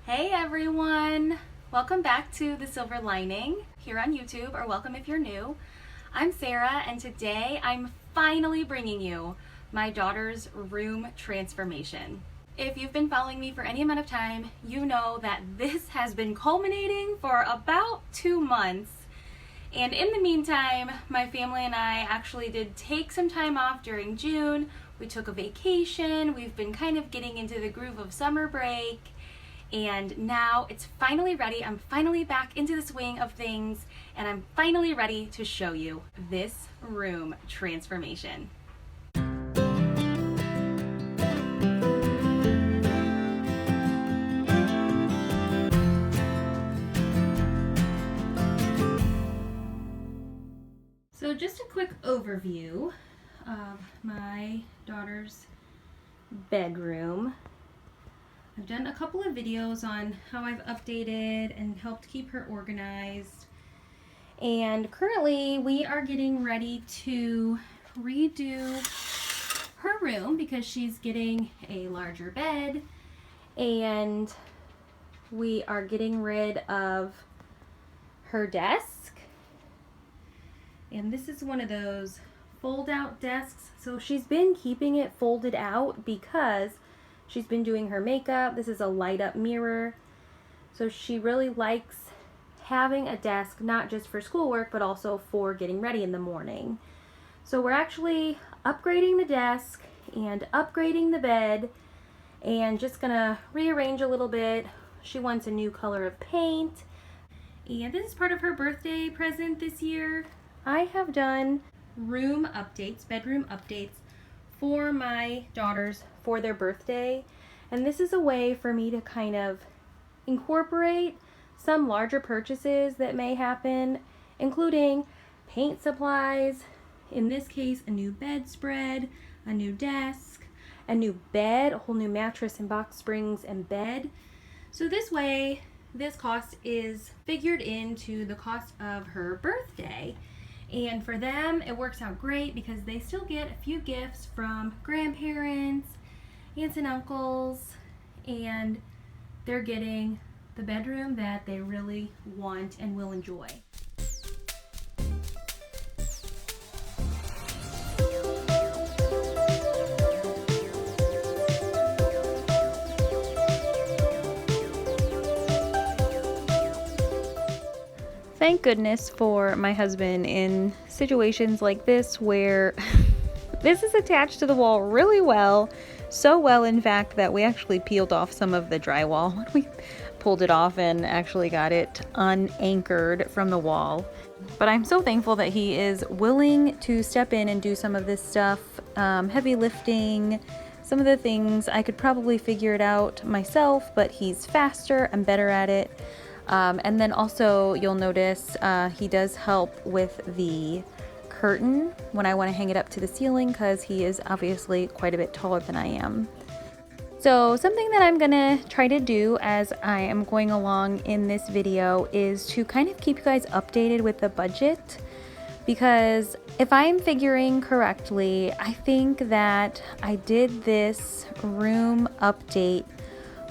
Hey everyone! Welcome back to The Silver Lining here on YouTube, or welcome if you're new. I'm Sarah, and today I'm finally bringing you my daughter's room transformation. If you've been following me for any amount of time, you know that this has been culminating for about 2 months. And in the meantime, my family and I actually did take some time off during June. We took a vacation. We've been kind of getting into the groove of summer break. And now it's finally ready. I'm finally back into the swing of things, and I'm finally ready to show you this room transformation. So just a quick overview of my daughter's bedroom. I've done a couple of videos on how I've updated and helped keep her organized. And currently we are getting ready to redo her room because she's getting a larger bed, and we are getting rid of her desk. And this is one of those fold out desks. So she's been keeping it folded out because she's been doing her makeup. This is a light up mirror. So she really likes having a desk, not just for schoolwork, but also for getting ready in the morning. So we're actually upgrading the desk and upgrading the bed and just gonna rearrange a little bit. She wants a new color of paint. And this is part of her birthday present this year. I have done room updates, bedroom updates for my daughters for their birthday, and this is a way for me to kind of incorporate some larger purchases that may happen, including paint supplies, in this case a new bedspread, a new desk, a new bed, a whole new mattress and box springs and bed. So this way this cost is figured into the cost of her birthday. And for them, it works out great because they still get a few gifts from grandparents, aunts and uncles, and they're getting the bedroom that they really want and will enjoy. Thank goodness for my husband in situations like this where this is attached to the wall really well. So well, in fact, that we actually peeled off some of the drywall when we pulled it off and actually got it unanchored from the wall. But I'm so thankful that he is willing to step in and do some of this stuff, heavy lifting, some of the things I could probably figure it out myself, but he's faster and better at it. And then also you'll notice he does help with the curtain when I want to hang it up to the ceiling because he is obviously quite a bit taller than I am. So something that I'm gonna try to do as I am going along in this video is to kind of keep you guys updated with the budget, because if I'm figuring correctly, I think that I did this room update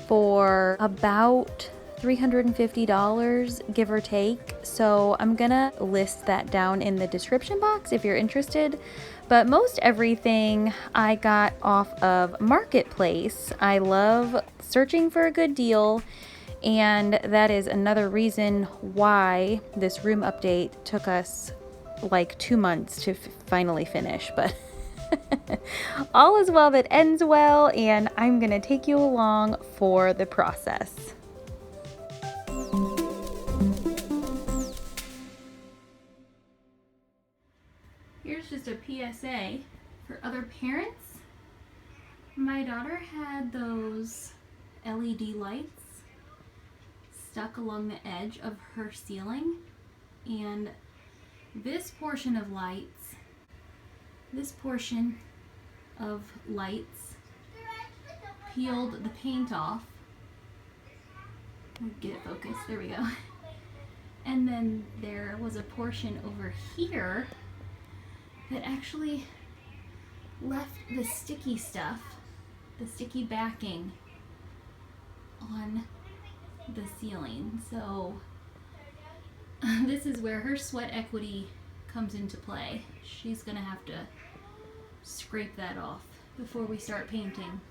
for about $350, give or take. So I'm gonna list that down in the description box if you're interested. But most everything I got off of Marketplace. I love searching for a good deal, and that is another reason why this room update took us like 2 months to finally finish. But all is well that ends well, and I'm gonna take you along for the process. Here's just a PSA for other parents. My daughter had those LED lights stuck along the edge of her ceiling, and this portion of lights peeled the paint off. Get it focused, there we go. And then there was a portion over here that actually left the sticky stuff, the sticky backing on the ceiling. So this is where her sweat equity comes into play. She's gonna have to scrape that off before we start painting.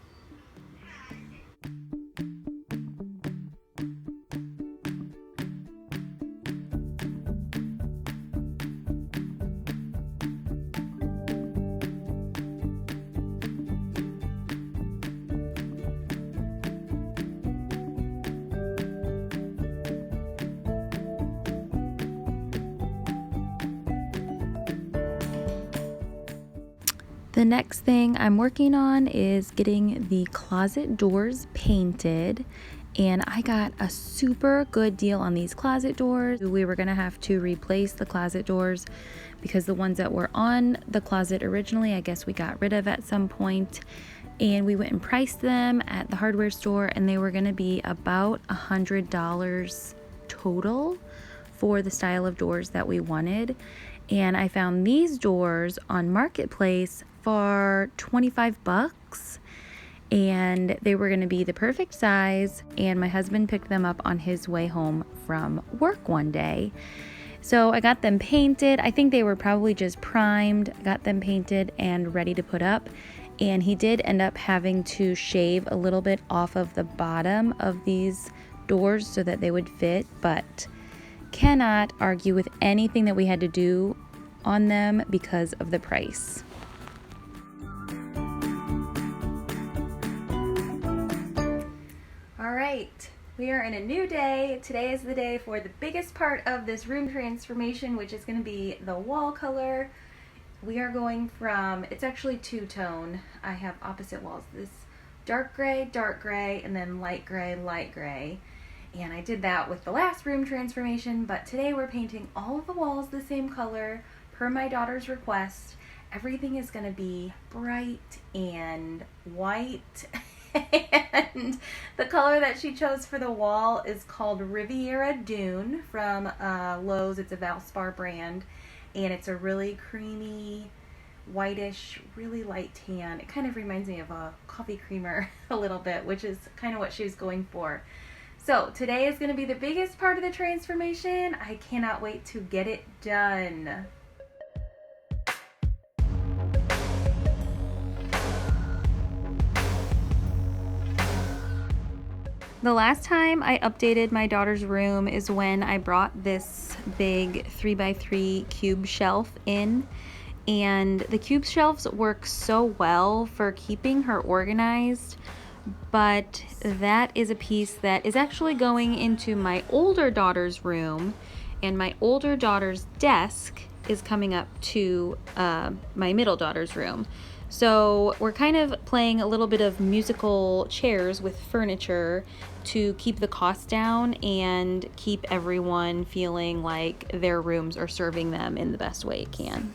The next thing I'm working on is getting the closet doors painted, and I got a super good deal on these closet doors. We were gonna have to replace the closet doors because the ones that were on the closet originally, I guess we got rid of at some point, and we went and priced them at the hardware store, and they were gonna be about $100 total for the style of doors that we wanted. And I found these doors on Marketplace for 25 bucks, and they were going to be the perfect size, and my husband picked them up on his way home from work one day. So I got them painted. I think they were probably just primed. I got them painted and ready to put up, and he did end up having to shave a little bit off of the bottom of these doors so that they would fit, but cannot argue with anything that we had to do on them because of the price. All right, we are in a new day. Today is the day for the biggest part of this room transformation, which is going to be the wall color. We are going from, it's actually two-tone. I have opposite walls. This dark gray, and then light gray. And I did that with the last room transformation, but today we're painting all of the walls the same color per my daughter's request. Everything is going to be bright and white. And the color that she chose for the wall is called Riviera Dune from Lowe's. It's a Valspar brand, and it's a really creamy, whitish, really light tan. It kind of reminds me of a coffee creamer a little bit, which is kind of what she was going for. So today is going to be the biggest part of the transformation. I cannot wait to get it done. The last time I updated my daughter's room is when I brought this big 3x3 cube shelf in, and the cube shelves work so well for keeping her organized, but that is a piece that is actually going into my older daughter's room, and my older daughter's desk is coming up to my middle daughter's room. So we're kind of playing a little bit of musical chairs with furniture to keep the cost down and keep everyone feeling like their rooms are serving them in the best way it can.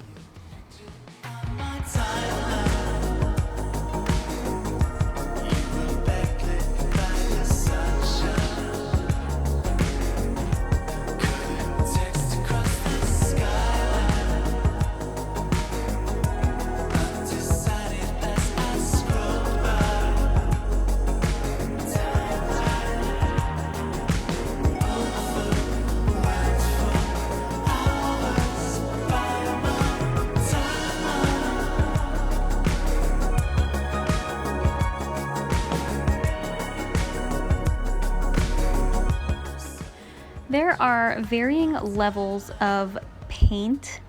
There are varying levels of paint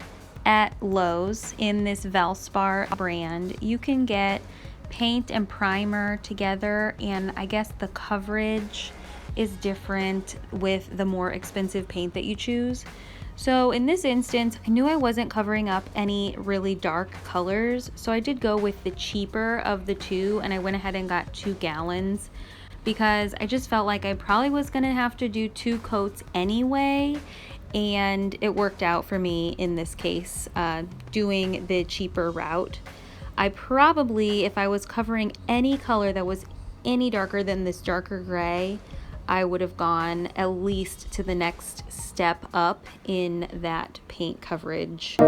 at Lowe's in this Valspar brand. You can get paint and primer together, and I guess the coverage is different with the more expensive paint that you choose. So in this instance, I knew I wasn't covering up any really dark colors, so I did go with the cheaper of the two, and I went ahead and got 2 gallons because I just felt like I probably was gonna have to do 2 coats anyway, and it worked out for me in this case, doing the cheaper route. I probably, if I was covering any color that was any darker than this darker gray, I would have gone at least to the next step up in that paint coverage.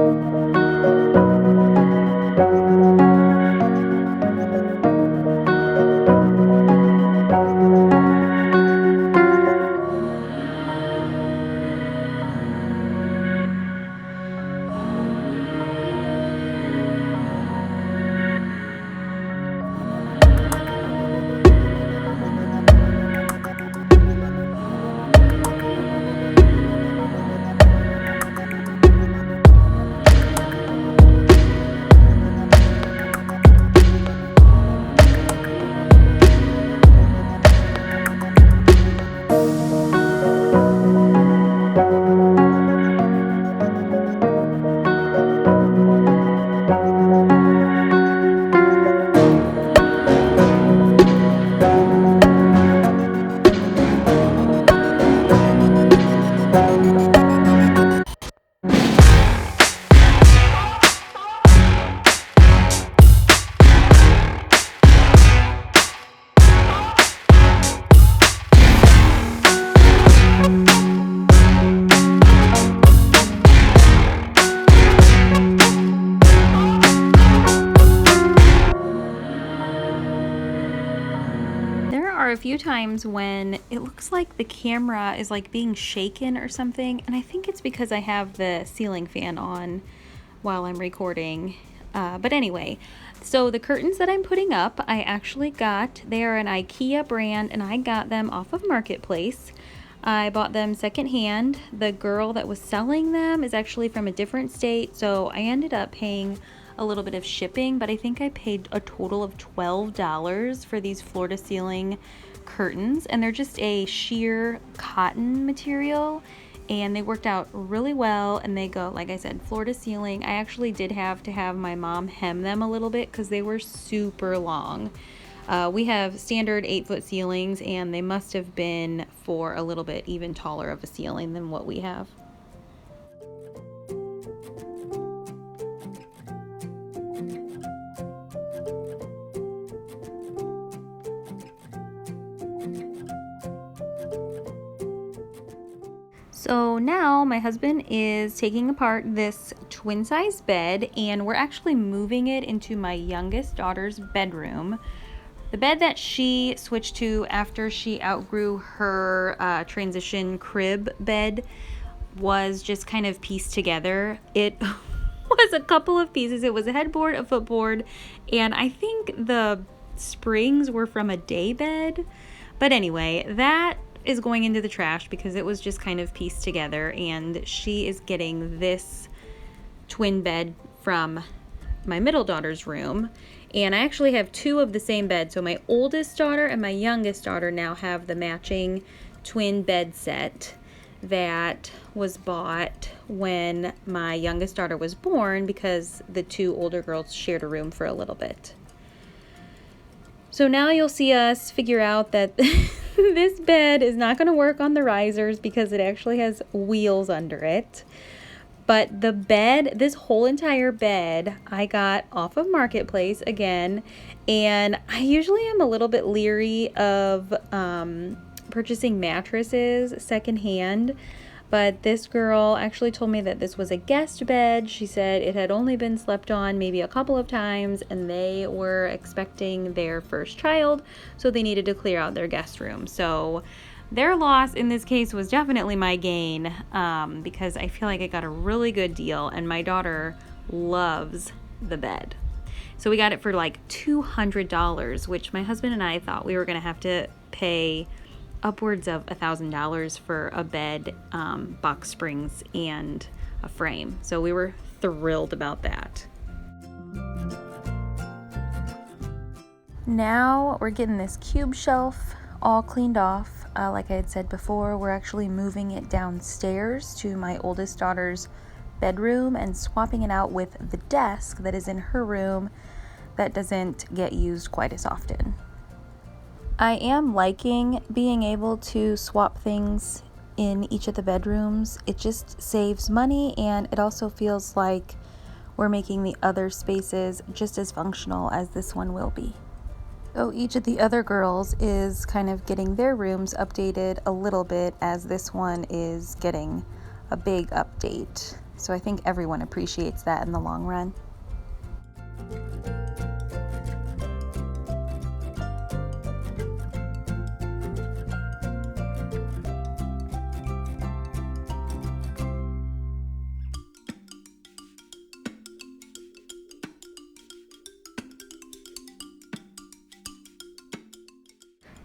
a few times when it looks like the camera is like being shaken or something, and I think it's because I have the ceiling fan on while I'm recording. But anyway, so the curtains that I'm putting up, I actually got, they are an IKEA brand, and I got them off of Marketplace. I bought them secondhand. The girl that was selling them is actually from a different state, so I ended up paying a little bit of shipping, but I think I paid a total of $12 for these floor-to-ceiling curtains, and they're just a sheer cotton material, and they worked out really well, and they go, like I said, floor to ceiling. I actually did have to have my mom hem them a little bit because they were super long. We have standard 8-foot ceilings, and they must have been for a little bit even taller of a ceiling than what we have. So now my husband is taking apart this twin size bed, and we're actually moving it into my youngest daughter's bedroom. The bed that she switched to after she outgrew her transition crib bed was just kind of pieced together. It was a couple of pieces. It was a headboard, a footboard, and I think the springs were from a day bed. But anyway, that is going into the trash because it was just kind of pieced together, and she is getting this twin bed from my middle daughter's room. And I actually have two of the same bed, so my oldest daughter and my youngest daughter now have the matching twin bed set that was bought when my youngest daughter was born because the two older girls shared a room for a little bit. So now you'll see us figure out that this bed is not going to work on the risers because it actually has wheels under it. But the bed, this whole entire bed, I got off of Marketplace again. And I usually am a little bit leery of purchasing mattresses secondhand. But this girl actually told me that this was a guest bed. She said it had only been slept on maybe a couple of times, and they were expecting their first child, so they needed to clear out their guest room. So their loss in this case was definitely my gain, because I feel like I got a really good deal, and my daughter loves the bed. So we got it for like $200, which my husband and I thought we were going to have to pay upwards of $1,000 for a bed, box springs, and a frame. So we were thrilled about that. Now we're getting this cube shelf all cleaned off. Like I had said before, we're actually moving it downstairs to my oldest daughter's bedroom and swapping it out with the desk that is in her room that doesn't get used quite as often. I am liking being able to swap things in each of the bedrooms. It just saves money, and it also feels like we're making the other spaces just as functional as this one will be. So each of the other girls is kind of getting their rooms updated a little bit as this one is getting a big update. So I think everyone appreciates that in the long run.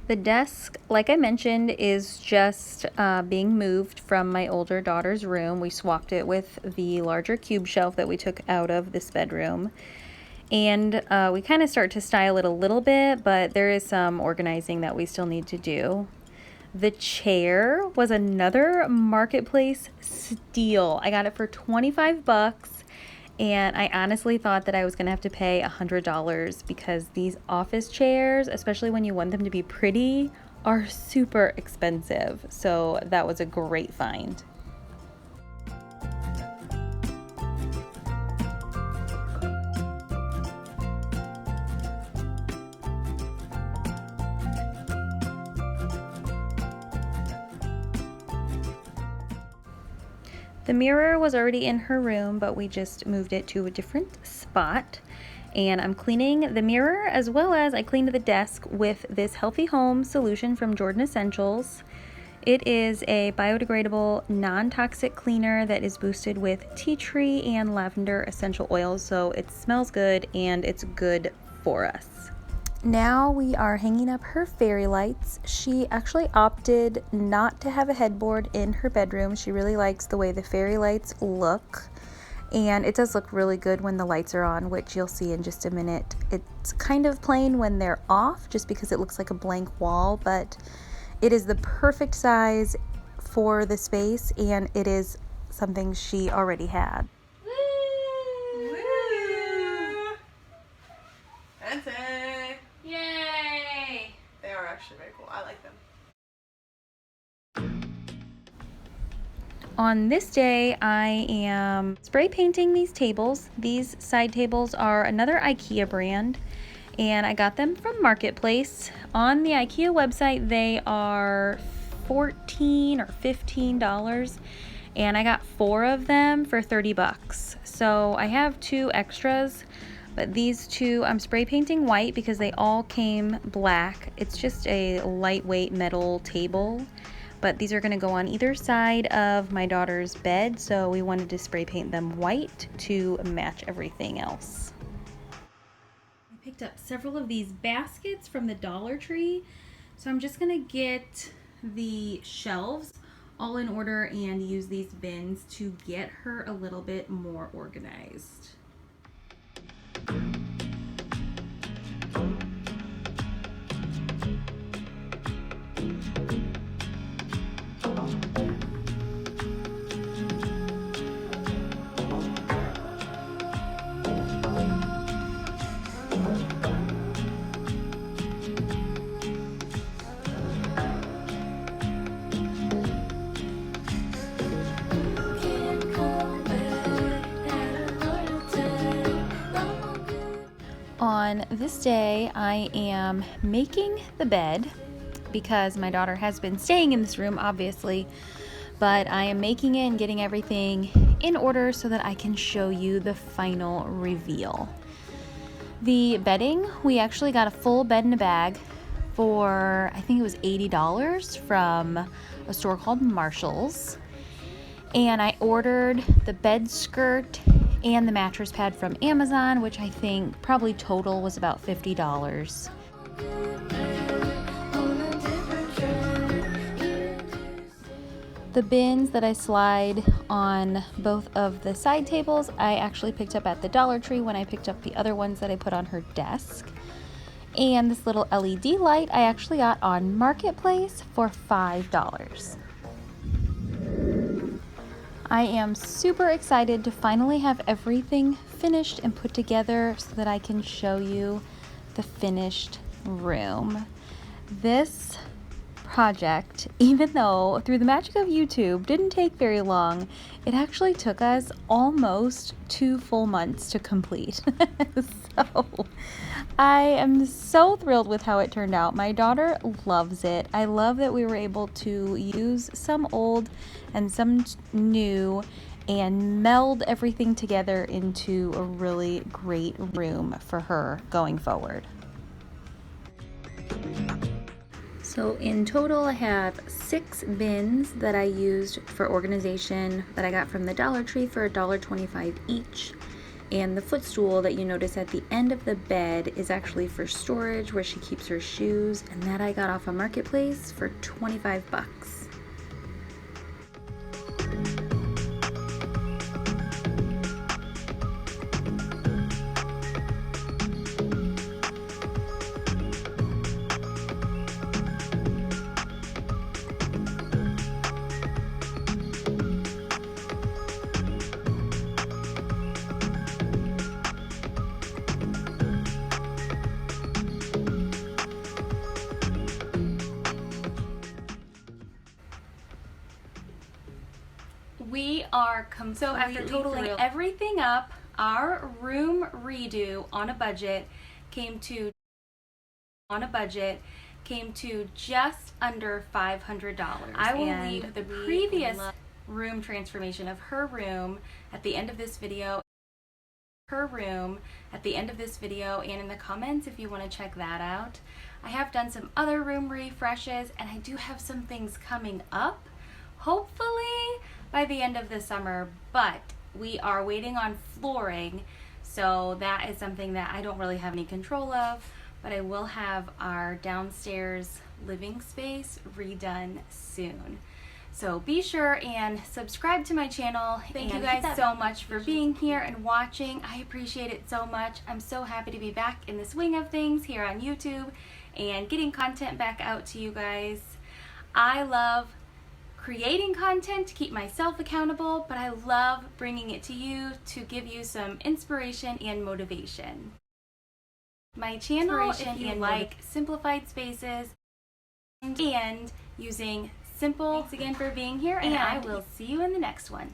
The desk, like I mentioned, is just being moved from my older daughter's room. We swapped it with the larger cube shelf that we took out of this bedroom. And we kind of start to style it a little bit, but there is some organizing that we still need to do. The chair was another Marketplace steal. I got it for 25 bucks. And I honestly thought that I was going to have to pay $100 because these office chairs, especially when you want them to be pretty, are super expensive. So that was a great find. The mirror was already in her room, but we just moved it to a different spot. And I'm cleaning the mirror as well as I cleaned the desk with this Healthy Home solution from Jordan Essentials. It is a biodegradable, non-toxic cleaner that is boosted with tea tree and lavender essential oils, so it smells good and it's good for us. Now we are hanging up her fairy lights. She actually opted not to have a headboard in her bedroom. She really likes the way the fairy lights look. And it does look really good when the lights are on, which you'll see in just a minute. It's kind of plain when they're off, just because it looks like a blank wall, but it is the perfect size for the space, and it is something she already had. Woo! Woo! That's it! Yay! They are actually very cool. I like them. On this day, I am spray painting these tables. These side tables are another IKEA brand, and I got them from Marketplace. On the IKEA website, they are $14 or $15, and I got 4 of them for 30 bucks. So I have 2 extras, but these 2 I'm spray painting white because they all came black. It's just a lightweight metal table. But these are going to go on either side of my daughter's bed, so we wanted to spray paint them white to match everything else. I picked up several of these baskets from the Dollar Tree, so I'm just going to get the shelves all in order and use these bins to get her a little bit more organized. On this day, I am making the bed because my daughter has been staying in this room, obviously, but I am making it and getting everything in order so that I can show you the final reveal. The bedding, we actually got a full bed in a bag for, I think it was $80 from a store called Marshall's. And I ordered the bed skirt and the mattress pad from Amazon, which I think probably total was about $50. The bins that I slide on both of the side tables, I actually picked up at the Dollar Tree when I picked up the other ones that I put on her desk. And this little LED light I actually got on Marketplace for $5. I am super excited to finally have everything finished and put together so that I can show you the finished room. This project, even though through the magic of YouTube didn't take very long, it actually took us almost 2 full months to complete. So I am so thrilled with how it turned out. My daughter loves it. I love that we were able to use some old and some new and meld everything together into a really great room for her going forward. So in total, I have 6 bins that I used for organization that I got from the Dollar Tree for $1.25 each. And the footstool that you notice at the end of the bed is actually for storage where she keeps her shoes, and that I got off a Marketplace for 25 bucks. We are completely so after totaling everything up, our room redo on a budget came to just under $500. I will leave the previous room transformation of her room at the end of this video. per room at the end of this video and in the comments if you want to check that out. I have done some other room refreshes, and I do have some things coming up, hopefully by the end of the summer, but we are waiting on flooring, so that is something that I don't really have any control of, but I will have our downstairs living space redone soon. So be sure and subscribe to my channel. Thank you guys so much for being here and watching. I appreciate it so much. I'm so happy to be back in the swing of things here on YouTube and getting content back out to you guys. I love creating content to keep myself accountable, but I love bringing it to you to give you some inspiration and motivation. My channel, if you like simplified spaces and using simple. Thanks again for being here, and I will see you in the next one.